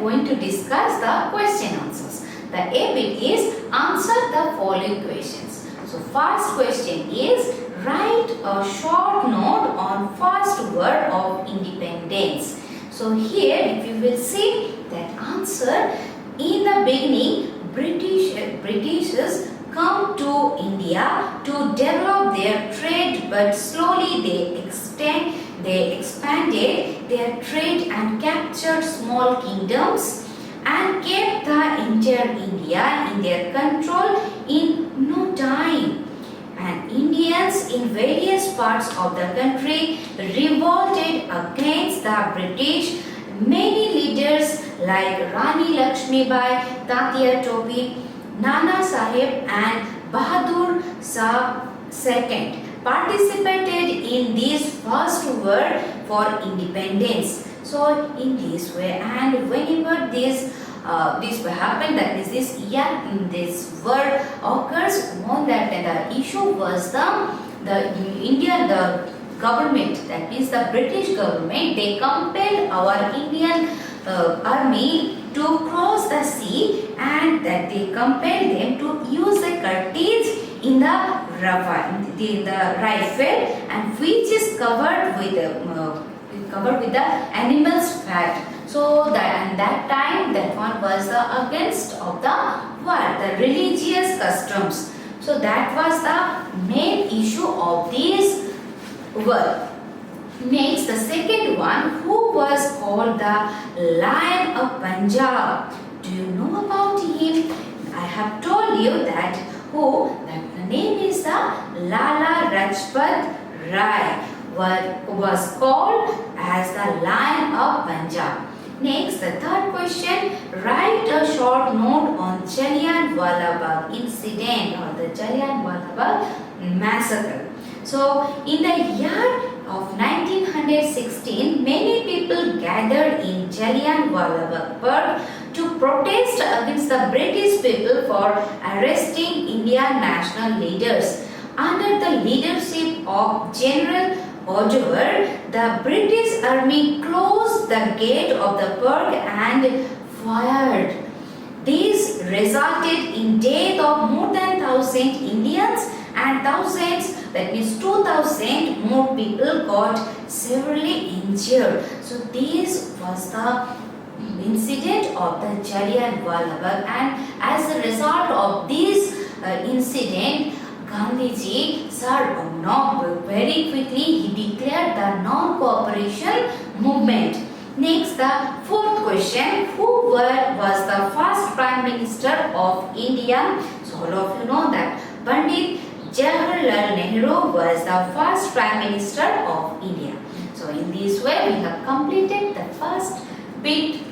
going to discuss the question answers. The A bit is answer the following questions. So first question is write a short note on first word of independence. So here if you will see that answer, in the beginning Britishers come to India to develop their trade, but slowly they expanded their trade and captured small kingdoms and kept the entire India in their control in no time. And Indians in various parts of the country revolted against the British. Many leaders like Rani Lakshmibai, Tatia Topi, Nana Sahib and Bahadur Shah II participated in this first war for independence. So in this way, and whenever this will happen, that is this war occurs, known that the issue was the government, that means the British government, they compelled our Indian army to cross the sea, and that they compelled them to use the cartridge in the rifle, and which is covered with the animal's fat. So that time that one was against of the war, the religious customs. So that was the main issue of this war. Next, the second one, who was called the Lion of Punjab. Do you know about him? I have told you that the name is the Lala Rajpat Rai, was called as the Lion of Punjab. Next, the third question, write a short note on Jallianwala Bagh incident or the Jallianwala Bagh massacre. So, in the year of 1916, many people gathered in Jallianwala Bagh to protest against the British people for arresting Indian national leaders. Under the leadership of General Odover, the British army closed the gate of the Burg and fired. This resulted in death of more than 1,000 Indians and thousands, that means 2,000 more people got severely injured. So this was the incident of the Jallianwala Bagh, and as a result of this incident, Gandhiji very quickly he declared the non-cooperation movement. Next, the fourth question, who was the first Prime Minister of India? So all of you know that Pandit Jawaharlal Nehru was the first Prime Minister of India. So in this way we have completed the first bit.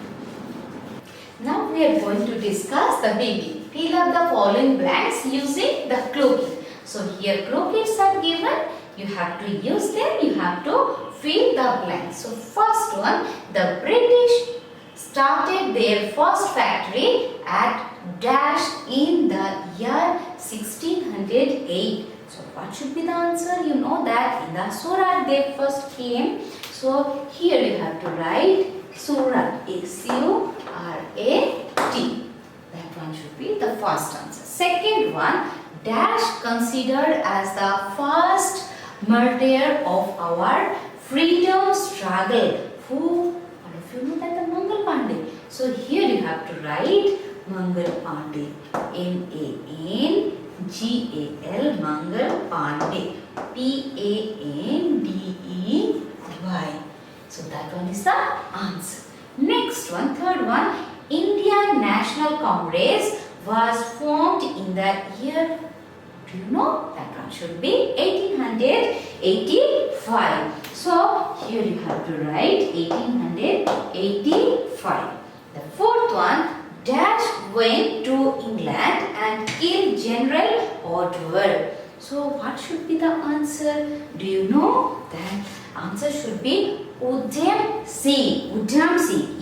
Now we are going to discuss the B. Fill up the following blanks using the clue kit. So here clue kits are given. You have to use them. You have to fill the blanks. So first one, the British started their first factory at dash in the year 1608. So what should be the answer? You know that in the Surat they first came. So here you have to write Surat, S-U-R-A-T. That one should be the first answer. Second one, dash considered as the first martyr of our freedom struggle. Who? All of you know that the Mangal Pandey. So here you have to write Mangal Pandey, M-A-N-G-A-L, Mangal Pandey, P-A-N-D-E-Y. So that one is the answer. Next one, third one, Indian National Congress was formed in the year, do you know? That one should be 1885. So here you have to write 1885. The fourth one, dash went to England and killed General Odover. So what should be the answer? Do you know? That answer should be Udham Singh. Udham Singh.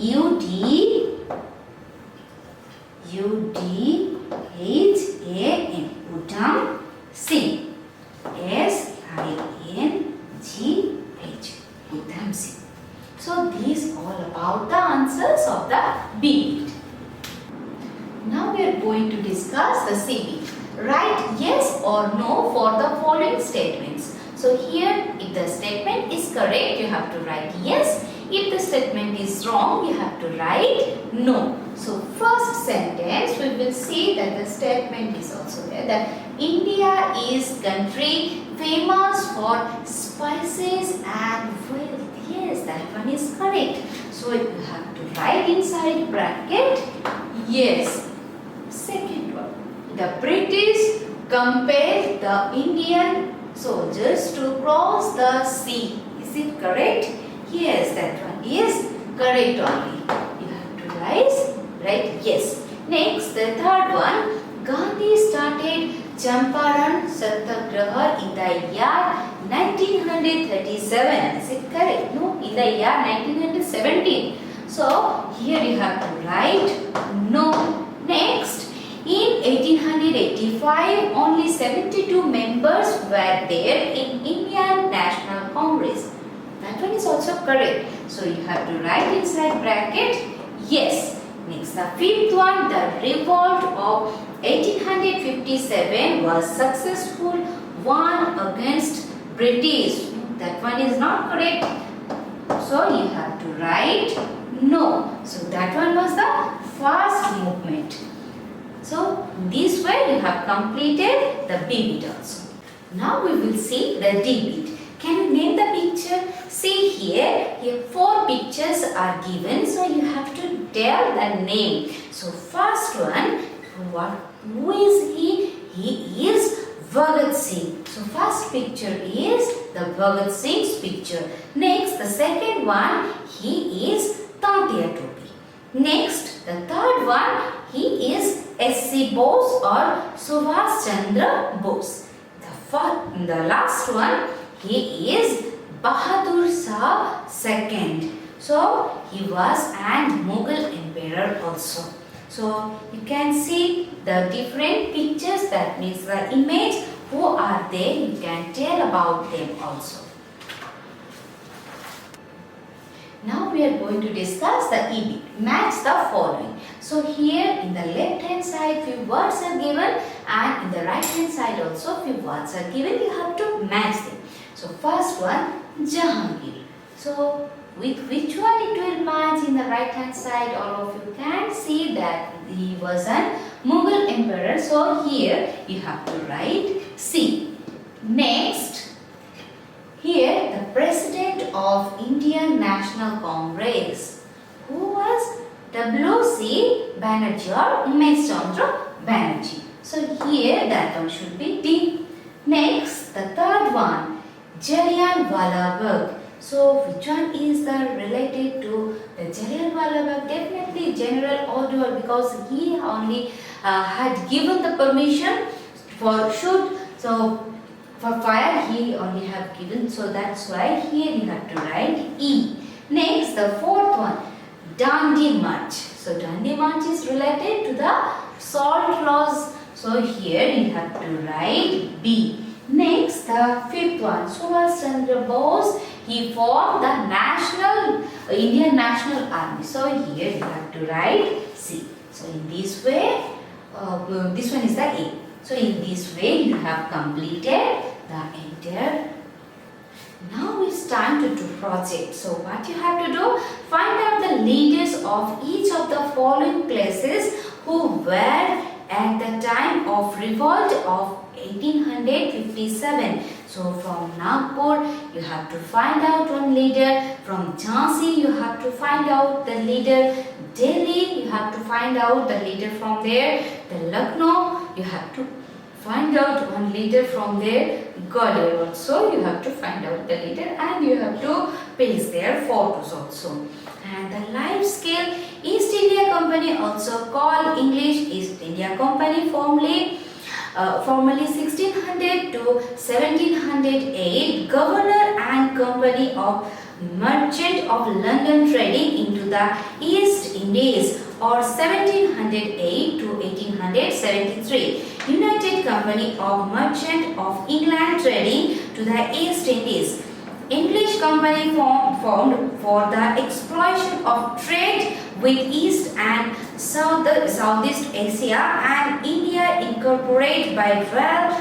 U-D-H-A-M. Udham Singh. S-I-N-G-H. Udham Singh. So these all about the answers of the B. discuss the CB. Write yes or no for the following statements. So here, if the statement is correct, you have to write yes. If the statement is wrong, you have to write no. So first sentence, we will see that the statement is also there that India is country famous for spices and wealth. Yes, that one is correct. So you have to write inside bracket yes. Second one, the British compelled the Indian soldiers to cross the sea. Is it correct? Yes, that one is correct only. You have to write yes. Next, the third one, Gandhi started Champaran Satyagraha in the year 1937. Is it correct? No, in the year 1917. So, here you have to write no. Next, in 1885, only 72 members were there in Indian National Congress. That one is also correct. So, you have to write inside bracket yes. Next, the fifth one, the revolt of 1857 was successful, won against British. That one is not correct. So, you have to write no. So, that one was the fast movement. So, this way you have completed the B bit also. Now, we will see the D bit. Can you name the picture? See here 4 pictures are given. So, you have to tell the name. So, first one, who is he? He is Bhagat Singh. So, first picture is the Bhagat Singh's picture. Next, the second one, he is Tatia Topi. Next, the third one, he is S.C. Bose or Subhash Chandra Bose. The last one, he is Bahadur Shah II. So, he was an Mughal emperor also. So, you can see the different pictures, that means the image, who are there, you can tell about them also. Now we are going to discuss the E bit. Match the following. So here in the left hand side few words are given and in the right hand side also few words are given. You have to match them. So first one, Jahangir. So with which one it will match in the right hand side? All of you can see that he was an Mughal emperor. So here you have to write C. Next, here the president of Indian National Congress, who was W.C. Banerjee or Umesh Chandra Banerjee. So here that one should be D. Next, the third one, Jallianwala Bagh. So which one is the related to the Jallianwala Bagh? Definitely General Odwar, because he only had given the permission for shoot. So for fire he only have given, so that's why here you have to write E. Next, the fourth one, Dandi March. So Dandi March is related to the salt laws. So here you have to write B. Next, the fifth one, Subhash Chandra Bose. He formed the Indian National Army. So here you have to write C. So in this way, this one is the A. So in this way you have completed the entire. Now it's time to do project. So what you have to do? Find out the leaders of each of the following places who were at the time of revolt of 1857. So from Nagpur you have to find out one leader. From Jhansi you have to find out the leader. Delhi you have to find out the leader from there. The Lucknow you have to find out one leader from there. Gwalior also you have to find out the leader and you have to paste their photos also. And the life scale, East India Company, also called English East India Company, formerly 1600 to 1708, Governor and Company of Merchant of London trading into the East Indies, or 1708 to 1873. United Company of Merchant of England trading to the East Indies. English Company formed for the exploitation of trade with East and Southeast Asia and India incorporated by Royal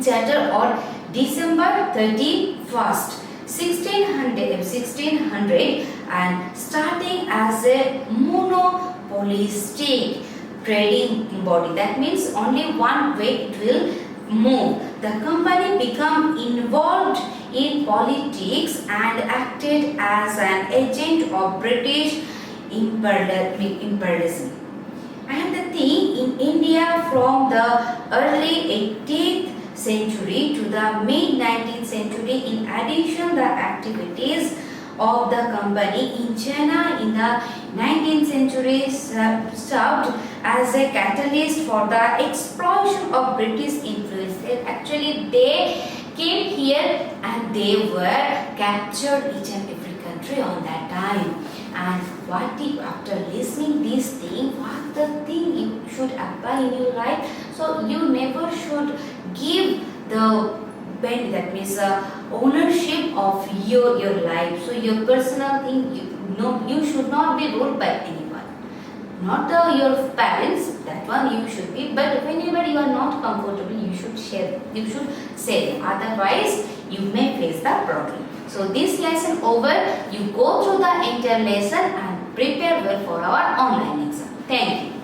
Charter on December 31st, 1600 and starting as a monopolistic trading body. That means only one way it will move. The company became involved in politics and acted as an agent of British imperialism. And the thing in India from the early 18th century to the mid 19th century, in addition the activities of the company in China in the 19th century served as a catalyst for the explosion of British influence. Actually, they came here and they were captured each and every country on that time. And what if after listening this thing, what the thing you should apply in your life? So you never should give the that means ownership of your life. So your personal thing, you should not be ruled by anyone, not your parents. That one you should be. But whenever you are not comfortable, you should share. You should say them. Otherwise, you may face the problem. So this lesson over. You go through the entire lesson and prepare well for our online exam. Thank you.